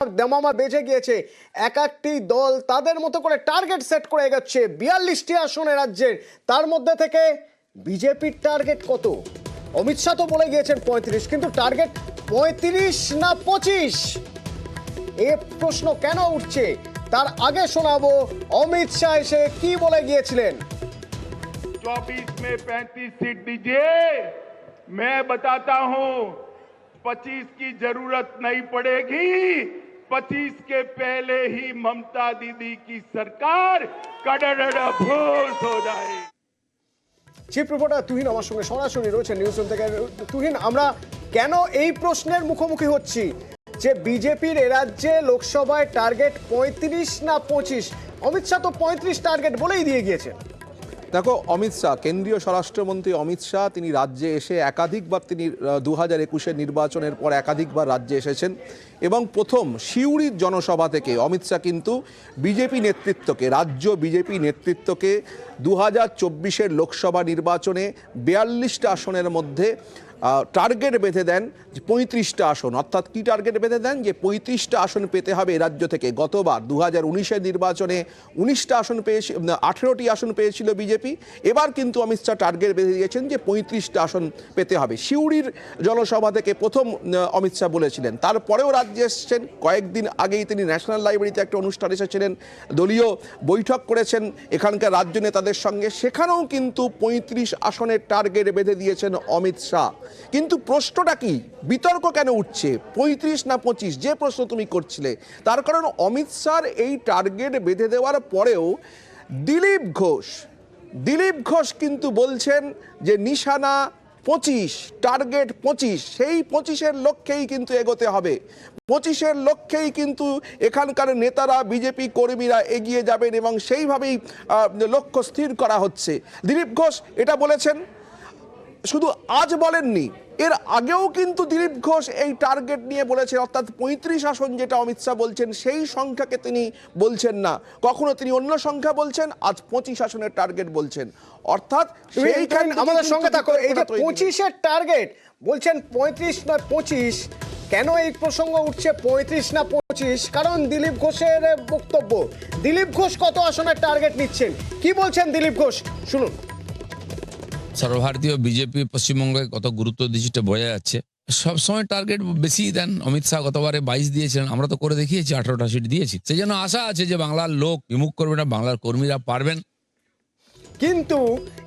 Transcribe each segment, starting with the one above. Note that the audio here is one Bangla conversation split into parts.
দামামা বেজে গিয়েছে। এক একটি দল তাদের মতো করে টার্গেট সেট করে এগোচ্ছে। 42টি আসনে রাজ্যের, তার মধ্যে থেকে বিজেপির টার্গেট কত? অমিত শাহ তো বলে গিয়েছেন 35, কিন্তু টার্গেট 35 না 25, এ প্রশ্ন কেন উঠছে? তার আগে শোনাবো অমিত শাহ এসে কি বলে গিয়েছিলেন। 24 में 35 सीट दीजिए, मैं बताता हूं 25 की जरूरत नहीं पड़ेगी। 25 के पहले ही ममता दीदी की सरकार कड़ड़भूस हो जाए। চিফ রিপোর্টার তুহিন আমার সঙ্গে সরাসরি রয়েছে নিউজ রুম থেকে। তুহিন, আমরা কেন এই প্রশ্নের মুখোমুখি হচ্ছি যে বিজেপির এ রাজ্যে লোকসভায় টার্গেট 35 না 25? অমিত শাহ তো 35 টার্গেট বলেই দিয়ে গিয়েছেন। দেখো, অমিত শাহ, কেন্দ্রীয় স্বরাষ্ট্রমন্ত্রী অমিত শাহ, তিনি রাজ্যে এসে একাধিকবার, তিনি 2021-এর নির্বাচনের পর একাধিকবার রাজ্যে এসেছেন এবং প্রথম সিউড়ির জনসভা থেকে অমিত শাহ কিন্তু বিজেপি নেতৃত্বকে, রাজ্য বিজেপি নেতৃত্বকে 2024-এর লোকসভা নির্বাচনে 42টা আসনের মধ্যে টার্গেট বেঁধে দেন যে 35টা আসন। অর্থাৎ কি টার্গেট বেঁধে দেন? যে 35টা আসন পেতে হবে রাজ্য থেকে। গতবার 2019-এর নির্বাচনে 19টা আসন পেয়েছিল, 18টি আসন পেয়েছিল বিজেপি। এবার কিন্তু অমিত শাহ টার্গেট বেঁধে দিয়েছেন যে 35টা আসন পেতে হবে। সিউড়ির জনসভা থেকে প্রথম অমিত শাহ বলেছিলেন। তারপরেও রাজ্যে এসেছেন। কয়েকদিন আগেই তিনি ন্যাশনাল লাইব্রেরিতে একটা অনুষ্ঠান এসেছিলেন, দলীয় বৈঠক করেছেন এখানকার রাজ্য নেতাদের সঙ্গে। সেখানেও কিন্তু 35 আসনের টার্গেট বেঁধে দিয়েছেন অমিত শাহ। কিন্তু প্রশ্নটা কি, বিতর্ক কেন উঠছে 35 না 25, যে প্রশ্ন তুমি করছিলে? তার কারণ অমিত শাহর এই টার্গেট বেঁধে দেওয়ার পরেও দিলীপ ঘোষ কিন্তু বলছেন যে নিশানা 25, টার্গেট 25, সেই 25-এর লক্ষ্যেই কিন্তু এগোতে হবে। 25-এর লক্ষ্যেই কিন্তু এখানকার নেতারা, বিজেপি কর্মীরা এগিয়ে যাবেন এবং সেইভাবেই লক্ষ্য স্থির করা হচ্ছে। দিলীপ ঘোষ এটা বলেছেন, শুধু আজ বলেননি, এর আগেও কিন্তু দিলীপ ঘোষ এই টার্গেট নিয়ে বলেছেন। অর্থাৎ 35 আসন যেটা অমিত শাহ বলছেন সেই সংখ্যাকে তিনি বলছেন না, কখনো তিনি অন্য সংখ্যা বলছেন, আজ 25 আসনের টার্গেট বলছেন। অর্থাৎ সেইখানে আমাদের সঙ্গে থাকো। এই যে 25-এর টার্গেট বলছেন, 35 নয় 25, কেন এই প্রসঙ্গ উঠছে 35 না 25? কারণ দিলীপ ঘোষের বক্তব্য। দিলীপ ঘোষ কত আসনের টার্গেট নিচ্ছেন, কি বলছেন দিলীপ ঘোষ, শুনুন। সর্বভারতীয় বিজেপি পশ্চিমবঙ্গে কত গুরুত্ব দিচ্ছে বোঝা যাচ্ছে। সবসময় টার্গেট বেশি দেন। অমিত শাহ গতবারে 22 দিয়েছিলেন, আমরা তো করে দেখিয়েছি 18টা সিট দিয়েছি। সেই জন্য আশা আছে যে বাংলার লোক বিমুখ করবে না, বাংলার কর্মীরা পারবেন। কিন্তু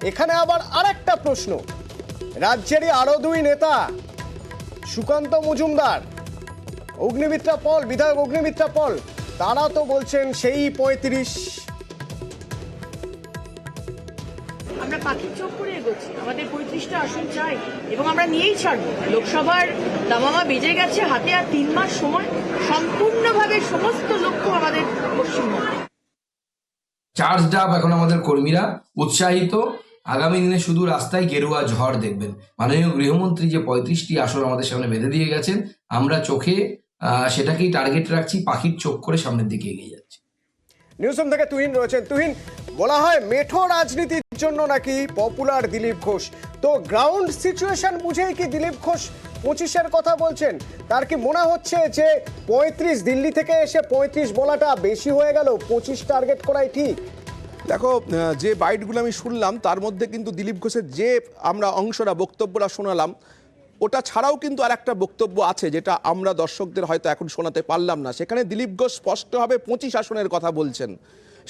এখানে আবার আরেকটা প্রশ্ন, রাজ্যেরই আরো দুই নেতা সুকান্ত মজুমদার, অগ্নিমিত্রা পল, বিধায়ক অগ্নিমিত্রা পল, তারা তো বলছেন সেই 35। আমরা পাখির চোখ করে এগোচ্ছি, আমাদের 35টা আসন চাই এবং আমরা নিয়েই ছাড়বো। লোকসভার দামামা বেজে গেছে, হাতে আর 3 মাস সময়, সম্পূর্ণভাবে সমস্ত লক্ষ্য আমাদের পশ্চিমবঙ্গে। চার্জড আপ এখন আমাদের কর্মীরা, উৎসাহিত। আগামী দিনে শুধু রাস্তায় গেরুয়া ঝড় দেখবেন। মাননীয় গৃহমন্ত্রী যে 35টি আসন আমাদের সামনে বেঁধে দিয়ে গেছেন, আমরা চোখে সেটাকেই টার্গেট রাখছি, পাখির চোখ করে সামনের দিকে এগিয়ে যাচ্ছি। নিউজরুম থেকে তুহিন রয়েছেন। তুহিন, বলা হয় মেঠো রাজনীতির জন্য নাকি পপুলার দিলীপ ঘোষ, তো গ্রাউন্ড সিচুয়েশন বুঝেই কি দিলীপ ঘোষ 25-এর কথা বলছেন? তার কি মনে হচ্ছে যে 35, দিল্লি থেকে এসে 35 বলাটা বেশি হয়ে গেল, 25 টার্গেট করাই ঠিক? দেখো, যে বাইটগুলো আমি শুনলাম তার মধ্যে কিন্তু দিলীপ ঘোষের যে আমরা অংশটা, বক্তব্যটা শোনালাম, ওটা ছাড়াও কিন্তু আর একটা বক্তব্য আছে যেটা আমরা দর্শকদের হয়তো এখন শোনাতে পারলাম না। সেখানে দিলীপ ঘোষ স্পষ্টভাবে 25 আসনের কথা বলছেন।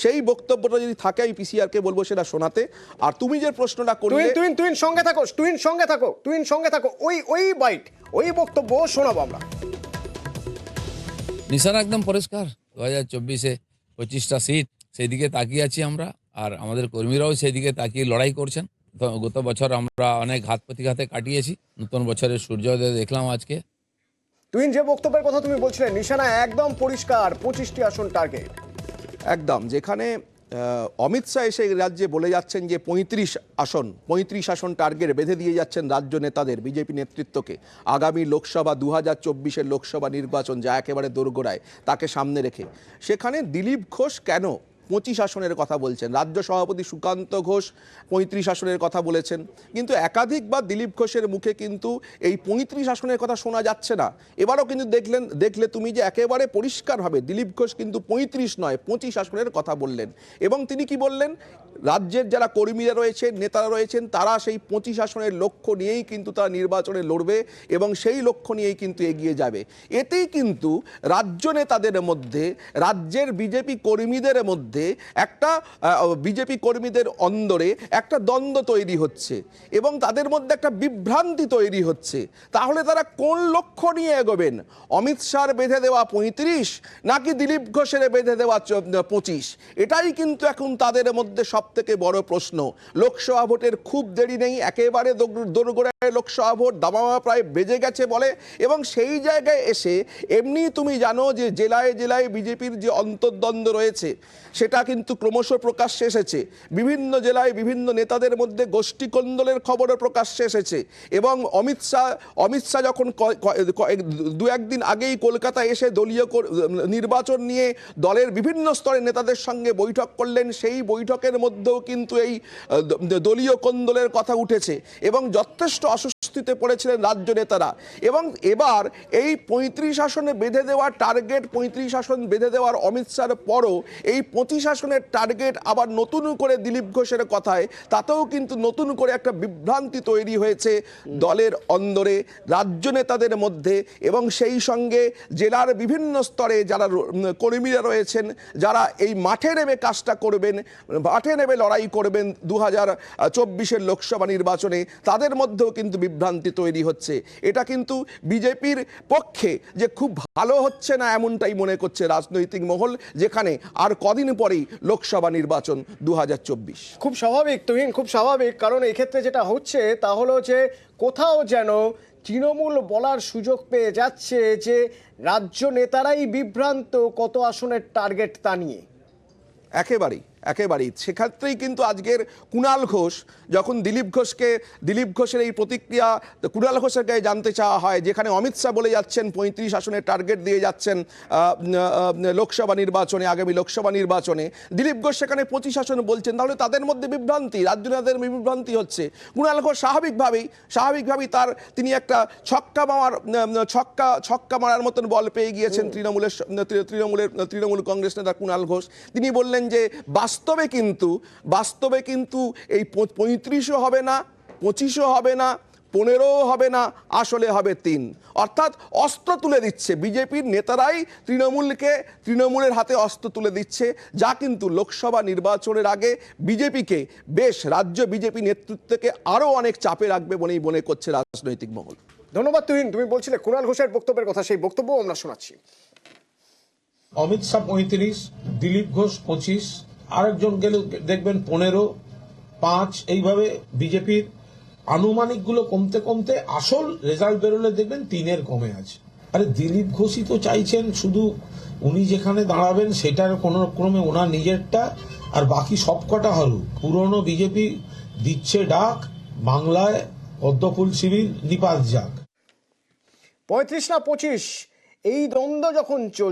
সেই বক্তব্যটা যদি থাকে আমি পিসিআরকে বলবো সেটা শোনাতে। আর তুমি যে প্রশ্নটা করলে, তুহিন সঙ্গে থাকো, ওই বাইট, ওই বক্তব্য শোনাবো আমরা। নিশানা একদম পরিষ্কার, 2024-এ 25টা সিট, সেই দিকে তাকিয়ে আছি আমরা। আর আমাদের কর্মীরাও সেই দিকে তাকিয়ে লড়াই করছেন। গত বছর আমরা অনেক ঘাত প্রতিঘাতে কাটিয়েছি, নতুন বছরের সূর্যোদয় দেখলাম আজকে। তুহিন, যে বক্তব্যের কথা তুমি বলছিলে, নিশানা একদম পরিষ্কার, 25টি আসন টার্গেট। একদম, যেখানে অমিত শাহ এসে রাজ্যে বলে যাচ্ছেন যে 35 আসন টার্গেট বেঁধে দিয়ে যাচ্ছেন রাজ্য নেতাদের, বিজেপি নেতৃত্বকে। আগামী লোকসভা 2024 লোকসভা নির্বাচন যা একেবারে দোরগোড়ায়, তাকে সামনে রেখে সেখানে দিলীপ ঘোষ কেন 25 আসনের কথা বলছেন, রাজ্য সভাপতি সুকান্ত ঘোষ 35 আসনের কথা বলেছেন, কিন্তু একাধিকবার দিলীপ ঘোষের মুখে কিন্তু এই 35 আসনের কথা শোনা যাচ্ছে না। এবারও কিন্তু দেখলে তুমি যে একেবারে পরিষ্কারভাবে দিলীপ ঘোষ কিন্তু 35 নয় 25 আসনের কথা বললেন। এবং তিনি কি বললেন, রাজ্যের যারা কর্মীরা রয়েছেন, নেতারা রয়েছেন, তারা সেই 25 আসনের লক্ষ্য নিয়েই কিন্তু তারা নির্বাচনে লড়বে এবং সেই লক্ষ্য নিয়েই কিন্তু এগিয়ে যাবে। এতেই কিন্তু রাজ্য নেতাদের মধ্যে, রাজ্যের বিজেপি কর্মীদের মধ্যে একটা বিজেপি কর্মীদের অন্দরে একটা দ্বন্দ্ব তৈরি হচ্ছে এবং তাদের মধ্যে একটা বিভ্রান্তি তৈরি হচ্ছে। তাহলে তারা কোন লক্ষ্য নিয়ে এগোবেন? অমিত শাহর বেঁধে দেওয়া 35 নাকি দিলীপ ঘোষের বেঁধে দেওয়া 25? এটাই কিন্তু এখন তাদের মধ্যে সব থেকে বড় প্রশ্ন। লোকসভা ভোটের খুব দেরি নেই, একেবারে দোরগোড়ায় লোকসভা ভোট, দামামা প্রায় বেজে গেছে বলে। এবং সেই জায়গায় এসে এমনি তুমি জানো যে জেলায় জেলায় বিজেপির যে অন্তর্দ্বন্দ্ব রয়েছে সেটা কিন্তু ক্রমশ প্রকাশ্যে এসেছে। বিভিন্ন জেলায় বিভিন্ন নেতাদের মধ্যে গোষ্ঠী কোন্দলের খবরও প্রকাশ্যে এসেছে। এবং অমিত শাহ যখন দু একদিন আগেই কলকাতায় এসে দলীয় নির্বাচন নিয়ে দলের বিভিন্ন স্তরের নেতাদের সঙ্গে বৈঠক করলেন, সেই বৈঠকের মধ্যেও কিন্তু এই দলীয় কোন্দলের কথা উঠেছে এবং যথেষ্ট অস্বস্তিতে পড়েছিলেন রাজ্য নেতারা। এবং এবার এই 35 আসনে বেঁধে দেওয়ার টার্গেট, 35 আসন বেঁধে দেওয়ার অমিত শাহর পরও এই 25 আসনের টার্গেট আবার নতুন করে দিলীপ ঘোষের কথায়, তাতেও কিন্তু নতুন করে একটা বিভ্রান্তি তৈরি হয়েছে দলের অন্দরে, রাজ্য নেতাদের মধ্যে এবং সেই সঙ্গে জেলার বিভিন্ন স্তরে যারা কর্মীরা রয়েছেন, যারা এই মাঠে নেমে কাজটা করবেন, মাঠে নেমে লড়াই করবেন 2024 লোকসভা নির্বাচনে, তাদের মধ্যেও কিন্তু বিভ্রান্তি তৈরি হচ্ছে। এটা কিন্তু বিজেপির পক্ষে যে খুব ভালো হচ্ছে না এমনটাই মনে করছে রাজনৈতিক মহল, যেখানে আর কদিন পরেই লোকসভা নির্বাচন 2024। খুব স্বাভাবিক তুহিন, খুব স্বাভাবিক, কারণ এক্ষেত্রে যেটা হচ্ছে তা হলো যে কোথাও যেন তৃণমূল বলার সুযোগ পেয়ে যাচ্ছে যে রাজ্য নেতারাই বিভ্রান্ত কত আসনের টার্গেট তা নিয়ে। একেবারেই সেক্ষেত্রেই কিন্তু আজকের কুণাল ঘোষ যখন দিলীপ ঘোষের এই প্রতিক্রিয়া কুণাল ঘোষের কাছে জানতে চাওয়া হয়, যেখানে অমিত শাহ বলে যাচ্ছেন 35 আসনের টার্গেট দিয়ে যাচ্ছেন লোকসভা নির্বাচনে, আগামী লোকসভা নির্বাচনে, দিলীপ ঘোষ সেখানে 25 আসন বলছেন, তাহলে তাদের মধ্যে বিভ্রান্তি, রাজ্য নেতাদের বিভ্রান্তি হচ্ছে। কুণাল ঘোষ স্বাভাবিকভাবেই তিনি একটা ছক্কা মারার মতন বল পেয়ে গিয়েছেন তৃণমূল কংগ্রেস নেতা কুণাল ঘোষ। তিনি বললেন যে বাস্তবে কিন্তু এই 35ও হবে না, 25ও হবে না, 15ও হবে না, আসলে হবে 3। অর্থাৎ অস্ত্র তুলে দিচ্ছে বিজেপির নেতারাই তৃণমূলের হাতে অস্ত্র তুলে দিচ্ছে, যা কিন্তু লোকসভা নির্বাচনের আগে বিজেপিকে রাজ্য বিজেপি নেতৃত্বকে আরও অনেক চাপে রাখবে বলেই মনে করছে রাজনৈতিক মহল। ধন্যবাদ তুহিন, তুমি বলছিলে কুণাল ঘোষের বক্তব্যের কথা, সেই বক্তব্য আমরা শোনাচ্ছি। অমিত শাহ 35, দিলীপ ঘোষ 25, আরেকজন গেলে দেখবেন 15, 5, এইভাবে বিজেপির আনুমানিকগুলো কমতে কমতে আসল রেজাল্ট বেরোলে দেখবেন 3-এর কমে আছে। আরে দিলীপ ঘোষই তো চাইছেন শুধু উনি যেখানে দাঁড়াবেন সেটার কোনো ক্রমে ওনার নিজেরটা, আর বাকি সবকটা হারুক। পুরনো বিজেপি দিচ্ছে ডাক, বাংলায় পদ্মফুল শিবির নিপাত যাক। 35 না 25 এই দ্বন্দ্ব যখন চলছে